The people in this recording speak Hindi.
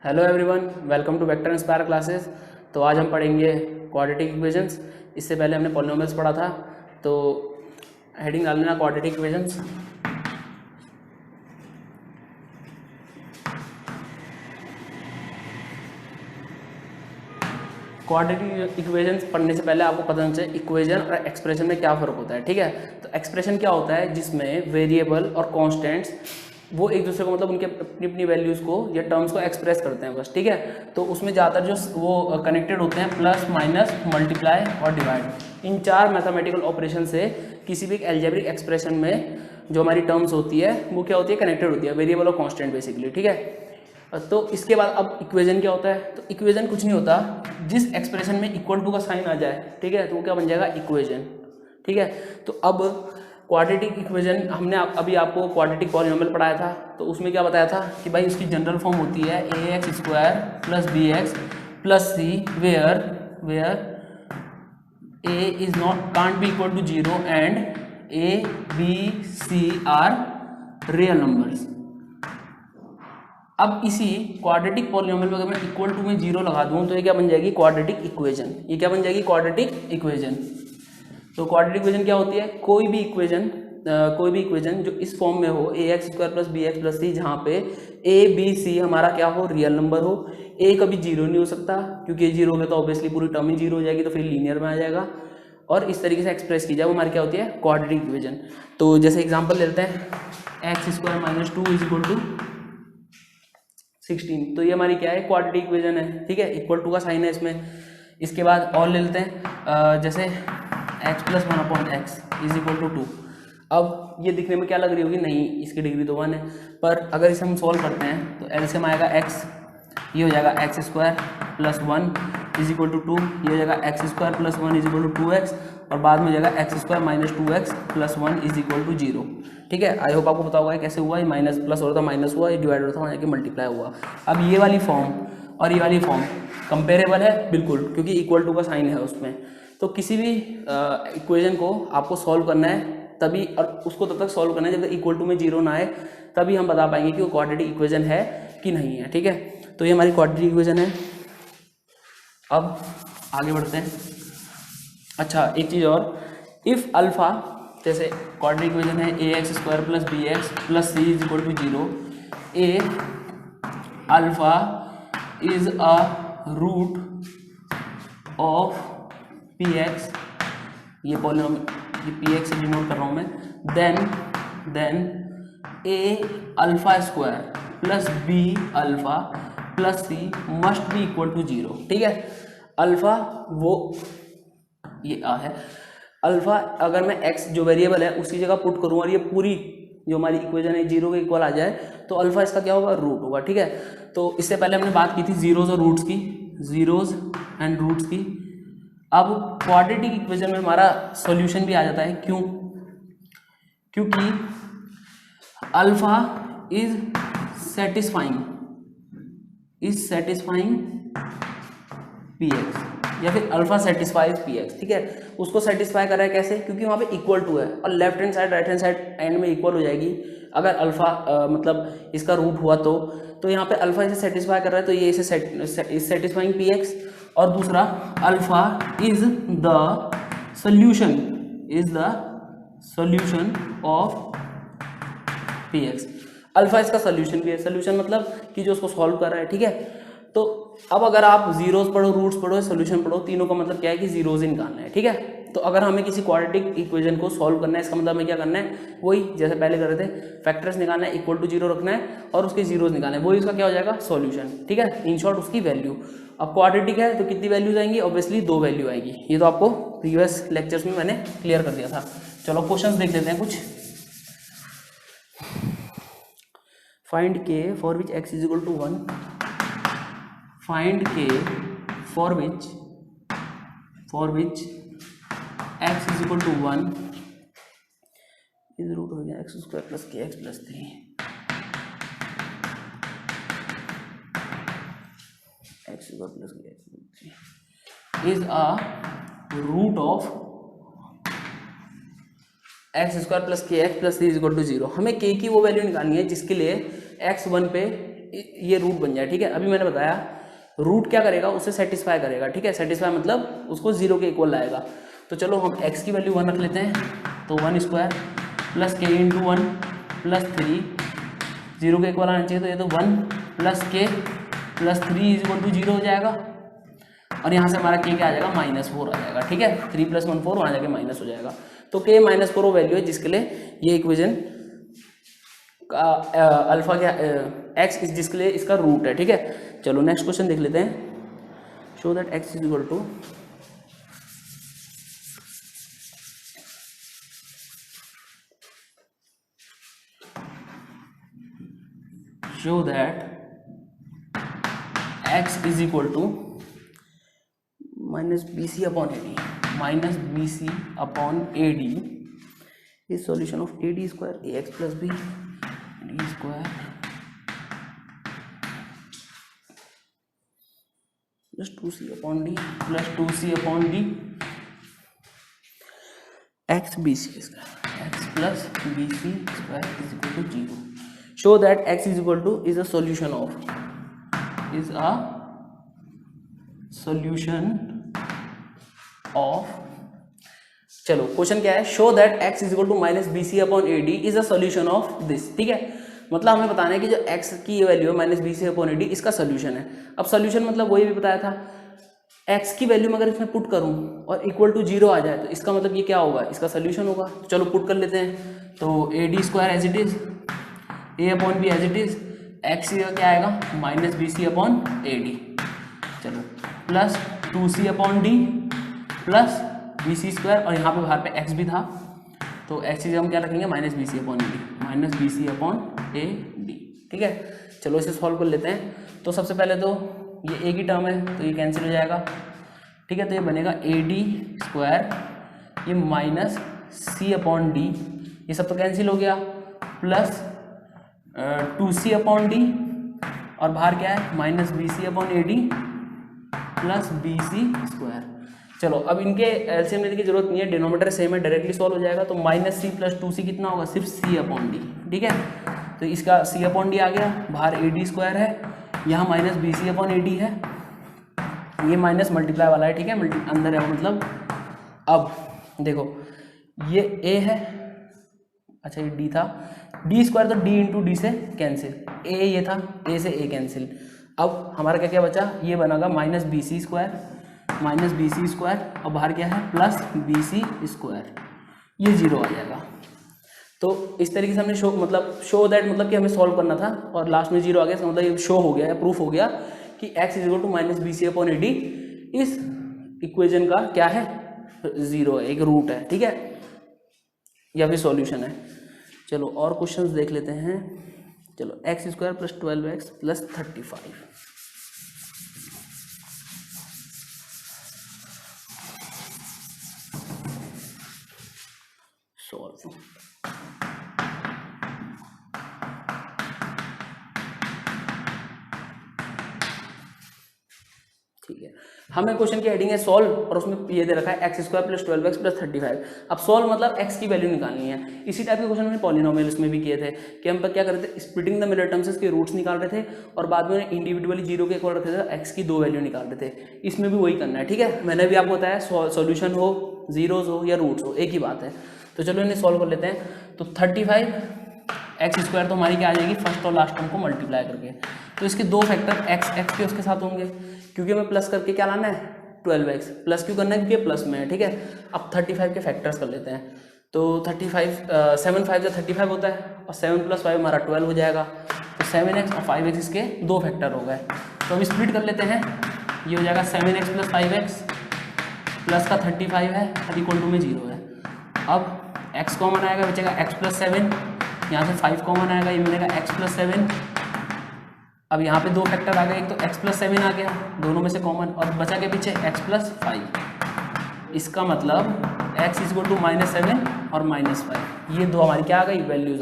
Hello everyone, welcome to vector inspire classes. तो आज हम पढ़ेंगे क्वाड्रेटिक इक्वेशंस। इससे पहले हमने पॉलिनोमियल्स पढ़ा था, तो हेडिंग डाल लेना क्वाड्रेटिक इक्वेशंस। क्वाड्रेटिक इक्वेशंस पढ़ने से पहले आपको पता होना चाहिए इक्वेशन और एक्सप्रेशन में क्या फ़र्क होता है। ठीक है, तो एक्सप्रेशन क्या होता है जिसमें वेरिएबल और कॉन्स्टेंट्स वो एक दूसरे को मतलब उनके अपनी अपनी वैल्यूज़ को या टर्म्स को एक्सप्रेस करते हैं बस। ठीक है, तो उसमें ज़्यादातर जो वो कनेक्टेड होते हैं प्लस माइनस मल्टीप्लाई और डिवाइड। इन चार मैथमेटिकल ऑपरेशन से किसी भी अलजेब्रिक एक्सप्रेशन में जो हमारी टर्म्स होती है वो क्या होती है, कनेक्टेड होती है, वेरिएबल और कॉन्स्टेंट बेसिकली। ठीक है, तो इसके बाद अब इक्वेशन क्या होता है, तो इक्वेशन कुछ नहीं होता, जिस एक्सप्रेशन में इक्वल टू का साइन आ जाए, ठीक है, तो वो क्या बन जाएगा, इक्वेशन। ठीक है, तो अब क्वाड्रेटिक इक्वेशन हमने अभी आपको क्वाड्रेटिक पॉलिनोमियल पढ़ाया था, तो उसमें क्या बताया था कि भाई उसकी जनरल फॉर्म होती है ax² + bx + c where a is not can't be equal to 0 and a b c are real numbers. अब इसी क्वाड्रेटिक पॉलिनोमियल में अगर मैं इक्वल टू में 0 लगा दूं तो ये क्या बन जाएगी, क्वाड्रेटिक इक्वेशन। ये क्या बन जाएगी, क्वाड्रेटिक इक्वेशन। तो क्वाड्रेटिक इक्वेशन क्या होती है, कोई भी इक्वेशन जो इस फॉर्म में हो ax² + bx + c, जहाँ पे a b c हमारा क्या हो, रियल नंबर हो। a कभी 0 नहीं हो सकता, क्योंकि 0 हो गया तो ऑब्वियसली पूरी टर्म ही 0 हो जाएगी, तो फिर लीनियर में आ जाएगा। और इस तरीके से एक्सप्रेस की जाए वो हमारी क्या होती है, क्वाड्रेटिक इक्वेशन। तो जैसे एग्जाम्पल लेते हैं x² - 2 = 16, तो ये हमारी क्या है, क्वाड्रेटिक इक्वेशन है। ठीक है, इक्वल टू का साइन है इसमें। इसके बाद और ले लेते हैं जैसे x + 1/x = 2। अब ये दिखने में क्या लग रही होगी, नहीं इसकी डिग्री तो 1 है, पर अगर इसे हम सॉल्व करते हैं तो एलसीएम आएगा x, ये हो जाएगा x² + 1 = 2, ये हो जाएगा x² + 1 = 2x, और बाद में हो जाएगा x² - 2x + 1 = 0। ठीक है, आई होप आपको पता होगा कैसे हुआ, ये माइनस प्लस हो रहा था माइनस हुआ, ये डिवाइड हो रहा था वहाँ जाके मल्टीप्लाई हुआ। अब ये वाली फॉर्म और ये वाली फॉर्म कंपेरेबल है बिल्कुल, क्योंकि इक्वल टू का साइन है उसमें। तो किसी भी इक्वेशन को आपको सॉल्व करना है तभी, और उसको तब तक सॉल्व करना है जब तक इक्वल टू में 0 ना आए, तभी हम बता पाएंगे कि वो क्वाड्रेटिक इक्वेशन है कि नहीं है। ठीक है, तो ये हमारी क्वाड्रेटिक इक्वेशन है। अब आगे बढ़ते हैं। अच्छा, एक चीज़ और, इफ़ अल्फ़ा, जैसे क्वाड्रेटिक इक्वेशन है ax² + bx + c = 0, a alpha is a root of px, ये पॉलिनोमियल, ये px से डिनोट कर रहा हूँ मैं, then a α² + b alpha + c must be equal to 0। ठीक है, अल्फ़ा वो ये आ है, अल्फ़ा अगर मैं x जो वेरिएबल है उसकी जगह पुट करूँ और ये पूरी जो हमारी इक्वेशन है 0 के इक्वल आ जाए, तो अल्फ़ा इसका क्या होगा, रूट होगा। ठीक है, तो इससे पहले हमने बात की थी जीरोज़ और रूट्स की, जीरोज़ एंड रूट्स की। अब क्वाड्रेटिक इक्वेशन में हमारा सॉल्यूशन भी आ जाता है, क्यों, क्योंकि अल्फ़ा इज सेटिस्फाइंग px, या फिर अल्फा सेटिस्फाइज px। ठीक है, उसको सेटिस्फाई कर रहा है कैसे, क्योंकि वहाँ पे इक्वल टू है और left hand side right hand side and में इक्वल हो जाएगी अगर अल्फा मतलब इसका रूट हुआ तो यहाँ पे अल्फा इसे सेटिस्फाई कर रहा है, तो ये इसे सेटिस्फाइंग px। और दूसरा, alpha is the solution of px। Alpha इसका सोल्यूशन भी है, सोल्यूशन मतलब कि जो उसको सॉल्व कर रहा है। ठीक है, तो अब अगर आप जीरोस पढ़ो, रूट्स पढ़ो, सोल्यूशन पढ़ो, तीनों का मतलब क्या है कि जीरोस ही निकालना है। ठीक है, तो अगर हमें किसी क्वाड्रेटिक इक्वेशन को सॉल्व करना है, इसका मतलब हमें क्या करना है, वही जैसे पहले कर रहे थे, फैक्टर्स निकालना है, इक्वल टू 0 रखना है और उसके जीरोस निकालना है, वही उसका क्या हो जाएगा, सॉल्यूशन। ठीक है, इन शॉर्ट उसकी वैल्यू। अब क्वाड्रेटिक है तो कितनी वैल्यूज आएंगी, ऑब्वियसली 2 वैल्यू आएगी। ये तो आपको प्रीवियस लेक्चर्स में मैंने क्लियर कर दिया था। चलो क्वेश्चन देख लेते हैं कुछ। Find k for which x = 1, find k for which x = 1 is root हो गया x² + kx + 3, x² + kx + 3 is a root of x² + kx + 3 = 0। हमें k की वो वैल्यू निकालनी है जिसके लिए x1 पे ये रूट बन जाए, ठीक है। अभी मैंने बताया रूट क्या करेगा, उसे सेटिस्फाई करेगा, ठीक है। सेटिस्फाई मतलब उसको 0 के इक्वल लाएगा। तो चलो हम x की वैल्यू 1 रख लेते हैं, तो 1 square plus k into 1 plus 3, 0 के इक्वल आना चाहिए, तो ये तो 1 plus k plus 3 is equal to 0 हो जाएगा। और यहाँ से हमारा k क्या आ जाएगा, -4 आ जाएगा, ठीक है। 3 + 1 4, वहाँ जाके माइनस हो जाएगा। तो k -4 वो वैल्यू है जिसके लिए ये इक्वेशन का अल्फा क्या x इस जिसके लिए इसका रूट है, ठीक है। चलो नेक्स्ट क्वेश्चन देख लेते हैं। Show that x is equal to, show that x is equal to minus bc upon ad, minus bc upon ad is solution of ad square ax plus b d square plus 2c upon d plus 2c upon d x bc square x plus bc square is equal to 0. Show that x is equal to is a solution of चलो क्वेश्चन क्या है, show that x is equal to minus B C upon A D is a solution of this, ठीक है। मतलब हमें बताना है कि जो x की वैल्यू है माइनस बी सी अपॉन ए डी इसका सोल्यूशन है। अब सोल्यूशन मतलब वही भी बताया था, x की वैल्यू में अगर इसमें पुट करूं और इक्वल टू 0 आ जाए तो इसका मतलब ये क्या होगा, इसका सोल्यूशन होगा। तो चलो पुट कर लेते हैं, तो a d square as it is, a upon b as it is, x क्या आएगा माइनस बी सी अपॉन ए डी, चलो plus 2c upon d plus B C square, और यहाँ पे बाहर पे x भी था तो x की जगह हम क्या रखेंगे माइनस बी सी अपॉन ए D, minus B C upon ए डी, ठीक है। चलो इसे सॉल्व कर लेते हैं। तो सबसे पहले तो ये एक ही टर्म है तो ये कैंसिल हो जाएगा, ठीक है। तो ये बनेगा ए डी स्क्वायर, ये माइनस सी अपॉन डी, ये सब तो कैंसिल हो गया, प्लस 2c अपॉन डी, और बाहर क्या है माइनस बी सी अपॉन ए D plus B C square. चलो अब इनके एलसीएम लेने की जरूरत नहीं है, डिनोमिनेटर सेम है, डायरेक्टली सॉल्व हो जाएगा। तो माइनस सी प्लस 2c कितना होगा, सिर्फ c अपॉन डी, ठीक है। तो इसका c अपॉन डी आ गया, बाहर ए डी स्क्वायर है, यहाँ माइनस बी सी अपॉन ए डी है, ये माइनस मल्टीप्लाई वाला है, ठीक है, अंदर है मतलब। अब देखो ये a है, अच्छा ये d था, डी स्क्वायर तो d इंटू डी से कैंसिल, a ये था, a से a कैंसिल। अब हमारा क्या क्या बचा, ये बनेगा minus B C square, minus B C square, और बाहर क्या है प्लस बी सी स्क्वायर, ये 0 आ जाएगा। तो इस तरीके से हमने शो दैट मतलब कि हमें सॉल्व करना था, और लास्ट में 0 आ गया, मतलब ये शो हो गया या प्रूफ हो गया कि x is equal to minus B C upon A D इस इक्वेशन का क्या है 0 है, एक रूट है, ठीक है, या फिर सॉल्यूशन है। चलो और क्वेश्चंस देख लेते हैं। चलो x square plus 12x plus 35, solve. ठीक है, हमें क्वेश्चन की हेडिंग है सॉल्व, और उसमें ये दे रखा है x square plus 12x plus 35। अब सॉल्व मतलब x की वैल्यू निकालनी है। इसी टाइप के क्वेश्चन हमने पॉलिनोमियल्स में भी किए थे कि हम क्या करते थे, स्प्लिटिंग द मिडल टर्म्स के रूट्स निकाल रहे थे, और बाद में इंडिविजुअली 0 के इक्वल रखते थे, x की 2 वैल्यू निकाल रहे थे। इसमें भी वही करना है, ठीक है। मैंने भी आपको बताया सॉल्यूशन हो, जीरोज हो या रूट्स हो, एक ही बात है। तो चलो इन्हें सॉल्व कर लेते हैं। तो 35 एक्स स्क्वायर तो हमारी क्या आ जाएगी, फर्स्ट और लास्ट टर्म को मल्टीप्लाई करके। तो इसके दो फैक्टर एक्स के उसके साथ होंगे, क्योंकि हमें प्लस करके क्या लाना है 12x, प्लस क्यों करना है क्योंकि प्लस में है, ठीक है। अब 35 के फैक्टर्स कर लेते हैं। तो 35 7 5 35 होता है, और 7 + 5 हमारा 12 हो जाएगा। तो 7x और 5x इसके दो फैक्टर हो गए। तो अब स्प्लिट कर लेते हैं, ये हो जाएगा 7x + 5x प्लस का 35 है और इक्वल टू में 0 है। अब x कॉमन आएगा, बचेगा x + 7, यहाँ से 5 कॉमन आएगा, ये मिलेगा x + 7। अब यहाँ पे दो फैक्टर आ गए, एक तो x + 7 आ गया दोनों में से कॉमन, और बचा के पीछे x + 5। इसका मतलब x = -7 और -5, ये दो हमारी क्या आ गई वैल्यूज।